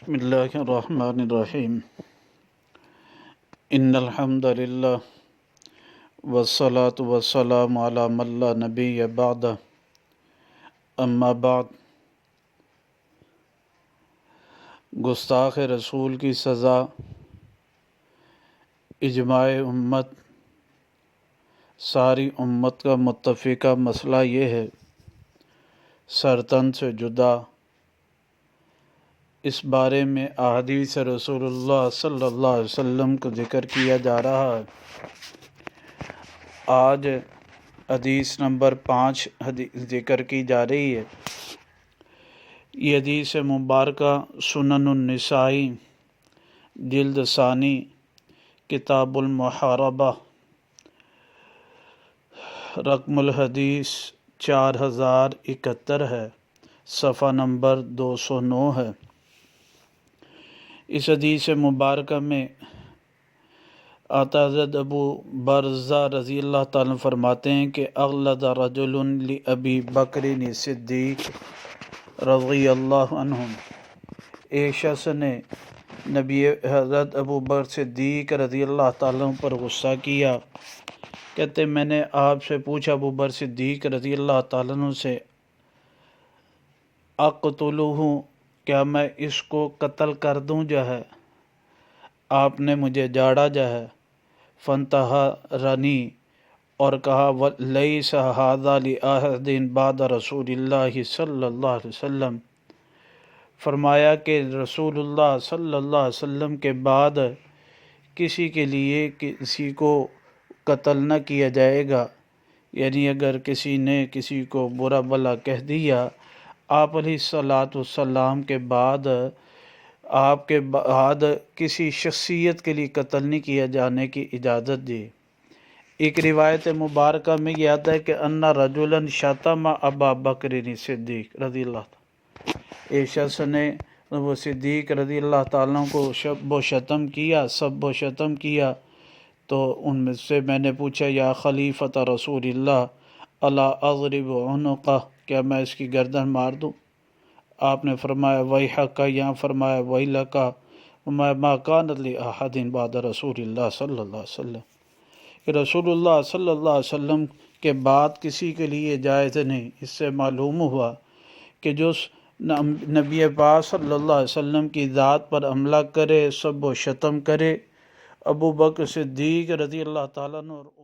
بسم اللہ الرحمن الرحیم ان الحمد للہ والصلاة والسلام علی من لا نبی بعد اما بعد۔ گستاخ رسول کی سزا، اجماع امت، ساری امت کا متفقہ مسئلہ یہ ہے، سرتن سے جدا۔ اس بارے میں احادیث رسول اللہ صلی اللہ علیہ وسلم کو ذکر کیا جا رہا ہے۔ آج حدیث نمبر 5 ذکر کی جا رہی ہے۔ یہ حدیث مبارکہ سنن النسائی جلد ثانی کتاب المحاربہ رقم الحدیث 4071 ہے، صفحہ نمبر 209 ہے۔ اس حدیث مبارکہ میں حضرت ابو برزہ رضی اللہ تعالیٰ فرماتے ہیں کہ اغلظ رجل لابی بکر صدیق رضی اللہ عنہ، ایک شخص نے نبی حضرت ابو بکر صدیق رضی اللہ تعالیٰ پر غصہ کیا۔ کہتے میں نے آپ سے پوچھا، ابو بکر صدیق رضی اللہ تعالیٰ عنہ سے، اقتلہ، کیا میں اس کو قتل کر دوں جو ہے؟ آپ نے مجھے جاڑا جو ہے، فانتحرنی، اور کہا لیس ھذا لأحد بعد رسول اللہ صلی اللہ علیہ وسلم، فرمایا کہ رسول اللہ صلی اللہ علیہ وسلم کے بعد کسی کے لیے کسی کو قتل نہ کیا جائے گا۔ یعنی اگر کسی نے کسی کو برا بھلا کہہ دیا، آپ علیہ الصلاۃ والسلام کے بعد آپ کے بعد کسی شخصیت کے لیے قتل نہیں کیا جانے کی اجازت دی۔ ایک روایت مبارکہ میں یہ آتا ہے کہ ان رجلا شتم ابا بکر صدیق رضی اللہ تعالیٰ، ایک شخص نے وہ صدیق رضی اللہ تعالیٰ کو شب و شتم کیا، سب و شتم کیا۔ تو ان میں سے میں نے پوچھا، یا خلیفۃ رسول اللہ الا اضرب عنقہ، کیا میں اس کی گردن مار دوں؟ آپ نے فرمایا ویحک، یا فرمایا ویلک، ما کان لأحد بعد رسول اللہ صلی اللہ علیہ وسلم، کہ رسول اللہ صلی اللہ علیہ وسلم کے بعد کسی کے لیے جائز نہیں۔ اس سے معلوم ہوا کہ جو نبی پاک صلی اللہ علیہ وسلم کی ذات پر حملہ کرے، سب و شتم کرے، ابو بکر صدیق رضی اللہ تعالیٰ عنہ